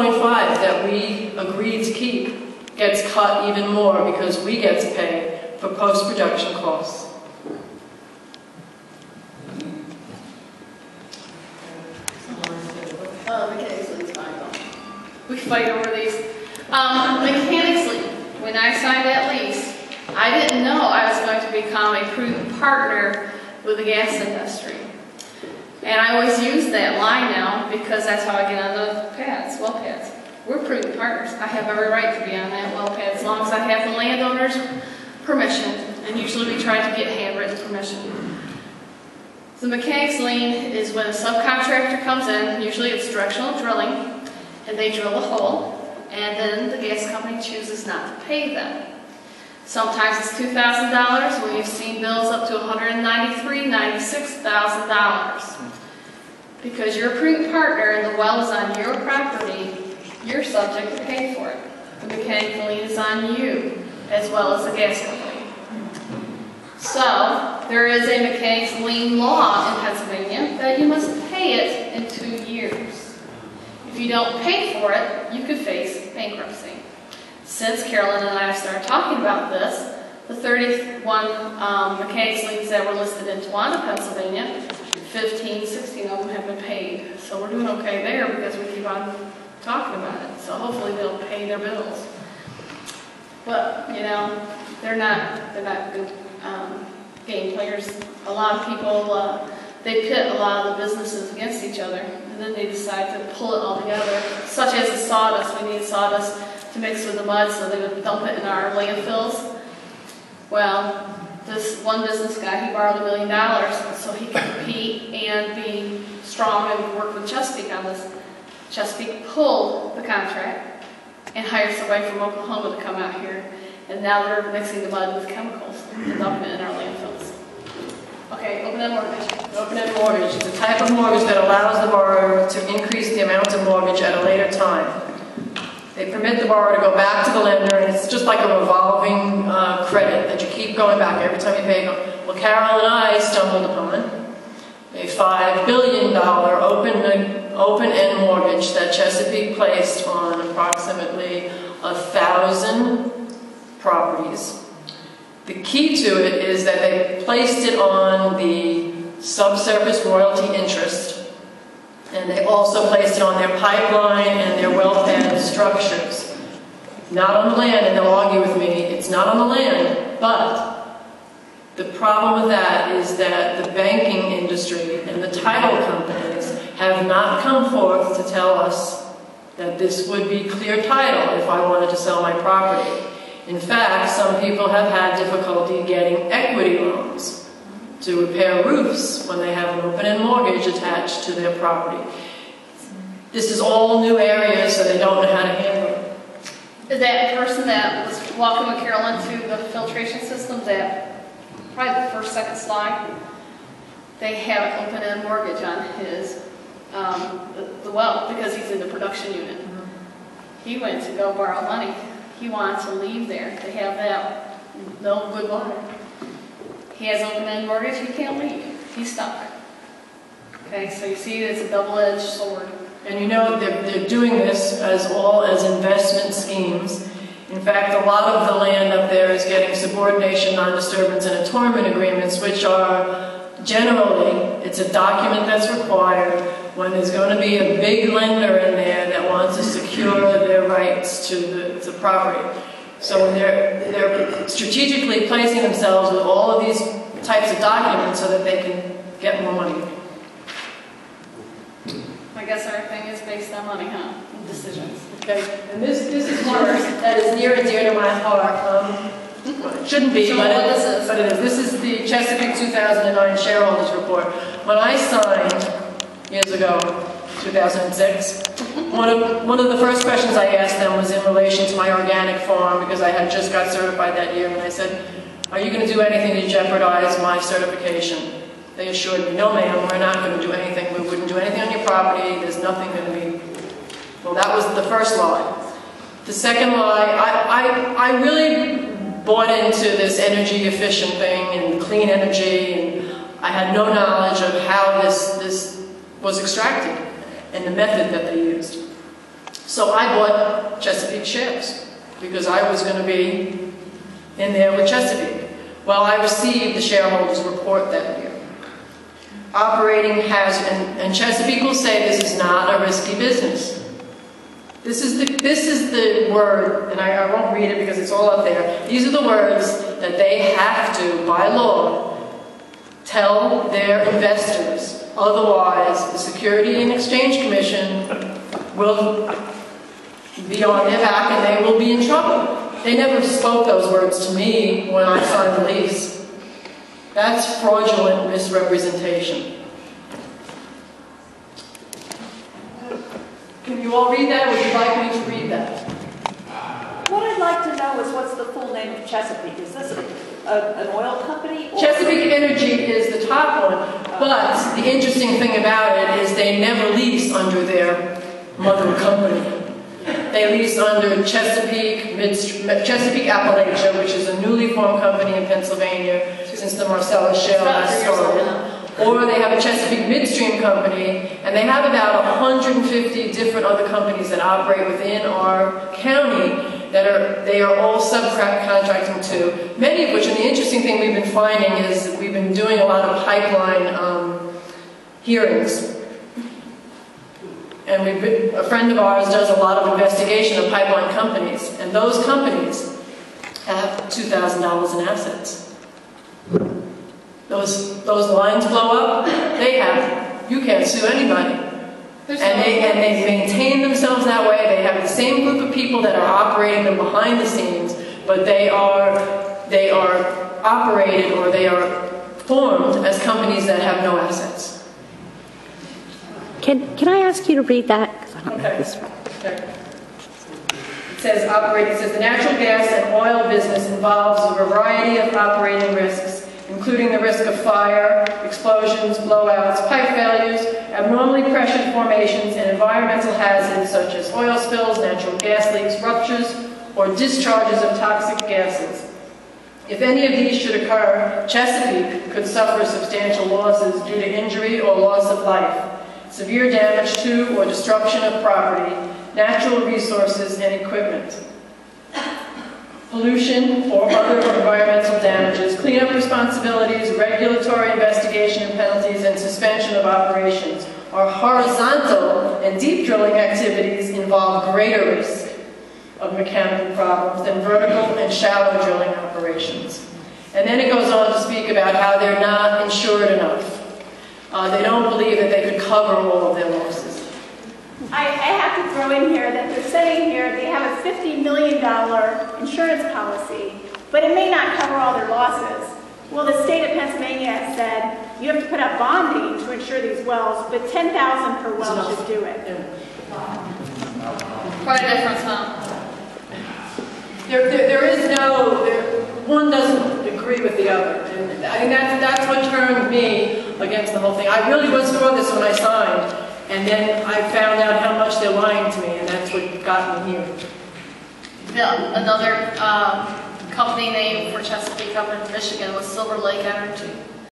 1.5 that we agreed to keep gets cut even more because we get to pay for post-production costs. We fight over these. Mechanics lien. When I signed that lease, I didn't know I was going to become a prudent partner with the gas industry. And I always use that line now because that's how I get on the pads, well pads. We're prudent partners. I have every right to be on that well pad as long as I have the landowner's permission. And usually we try to get handwritten permission. The mechanics lien is when a subcontractor comes in, usually it's directional drilling, and they drill a hole, and then the gas company chooses not to pay them. Sometimes it's $2,000 when you've seen bills up to $193,000, $96,000. Because you're a prudent partner and the well is on your property, you're subject to pay for it. The mechanical lien is on you, as well as the gas company. So, there is a mechanics lien law in Pennsylvania that you must pay it in 2 years. If you don't pay for it, you could face bankruptcy. Since Carolyn and I have started talking about this, the 31 mechanics liens that were listed in Towanda, Pennsylvania, 15, 16 of them have been paid. So we're doing okay there because we keep on talking about it. So hopefully they'll pay their bills. But, you know, they're not good game players. A lot of people, they pit a lot of the businesses against each other, and then they decide to pull it all together, such as the sawdust. We need sawdust to mix with the mud, so they would dump it in our landfills. Well, this one business guy, he borrowed $1 million so he could compete and be strong and work with Chesapeake on this. Chesapeake pulled the contract and hired somebody from Oklahoma to come out here, and now they're mixing the mud with chemicals and dumping it in our landfills. Okay, open-end mortgage. Open-end mortgage is a type of mortgage that allows the borrower to increase the amount of mortgage at a later time. They permit the borrower to go back to the lender, and it's just like a revolving credit that you keep going back every time you pay. Well, Carol and I stumbled upon a $5 billion open-end mortgage that Chesapeake placed on approximately 1,000 properties. The key to it is that they placed it on the subsurface royalty interest, and they also placed it on their pipeline and their well pad structures. Not on the land, and they'll argue with me, it's not on the land, but the problem with that is that the banking industry and the title companies have not come forth to tell us that this would be clear title if I wanted to sell my property. In fact, some people have had difficulty getting equity loans to repair roofs when they have an open-end mortgage attached to their property. This is all new areas, so they don't know how to handle it. That person that was walking with Carolyn to the filtration systems, that probably the first, second slide, they have an open-end mortgage on his, the well, because he's in the production unit. He went to go borrow money. He wanted to leave there. They have that, no good water. He has open-end mortgage, he can't leave. He's stuck. Okay, so you see it's a double-edged sword. And you know, they're doing this as all as investment schemes. In fact, a lot of the land up there is getting subordination, non-disturbance, and attornment agreements, which are generally, it's a document that's required when there's going to be a big lender in there that wants to secure their rights to the property. So when they're strategically placing themselves with all of these types of documents so that they can get more money. I guess everything is based on money, huh? Decisions. Okay, and this is one that is near and dear to my heart. It shouldn't be, but it is. This is the Chesapeake 2009 shareholders report. When I signed years ago, 2006, one of the first questions I asked them was in relation to my organic farm, because I had just got certified that year, and I said, "Are you going to do anything to jeopardize my certification?" They assured me, "No, ma'am, we're not going to do anything. We wouldn't do anything on your property. There's nothing going to be." Well, that was the first lie. The second lie, I really bought into this energy efficient thing and clean energy, and I had no knowledge of how this was extracted and the method that they used. So I bought Chesapeake shares because I was going to be in there with Chesapeake. Well, I received the shareholders report that year. Operating hazard, and Chesapeake will say this is not a risky business. This is the word, and I won't read it because it's all up there. These are the words that they have to, by law, tell their investors. Otherwise, the Security and Exchange Commission will be on their back and they will be in trouble. They never spoke those words to me when I signed the lease. That's fraudulent misrepresentation. Can you all read that? Would you like me to read that? What I'd like to know is what's the full name of Chesapeake? Is this an oil company? Or Chesapeake Energy is the top one, but the interesting thing about it is they never lease under their mother company. They lease under Chesapeake Appalachia, which is a newly formed company in Pennsylvania since the Marcellus Shale has started. Or they have a Chesapeake Midstream Company, and they have about 150 different other companies that operate within our county they are all subcontracting to, many of which, and the interesting thing we've been finding is we've been doing a lot of pipeline hearings. And a friend of ours does a lot of investigation of pipeline companies, and those companies have $2,000 in assets. Those lines blow up, you can't sue anybody. And they maintain themselves that way. They have the same group of people that are operating them behind the scenes, but they are operated, or they are formed as companies that have no assets. Can I ask you to read that? 'Cause I don't know Okay. this. Okay. It says the natural gas and oil business involves a variety of operating risks, including the risk of fire, explosions, blowouts, pipe failures, abnormally pressured formations, and environmental hazards such as oil spills, natural gas leaks, ruptures, or discharges of toxic gases. If any of these should occur, Chesapeake could suffer substantial losses due to injury or loss of life, severe damage to or destruction of property, natural resources, and equipment, pollution or other environmental damages, cleanup responsibilities, regulatory investigation and penalties, and suspension of operations. Our horizontal and deep drilling activities involve greater risk of mechanical problems than vertical and shallow drilling operations. And then it goes on to speak about how they're not insured enough. They don't believe that they could cover all of their losses. I have to throw in here that they're saying here they have a $50 million insurance policy, but it may not cover all their losses. Well, the state of Pennsylvania has said you have to put up bonding to insure these wells, but $10,000 per well should do it. Quite a difference, huh? There is no, one doesn't agree with the other. And I mean, that's what turned me against the whole thing. I really was for this when I signed, and then I found out how much they're lying to me, and that's what got me here. Another company name for Chesapeake up in Michigan was Silver Lake Energy.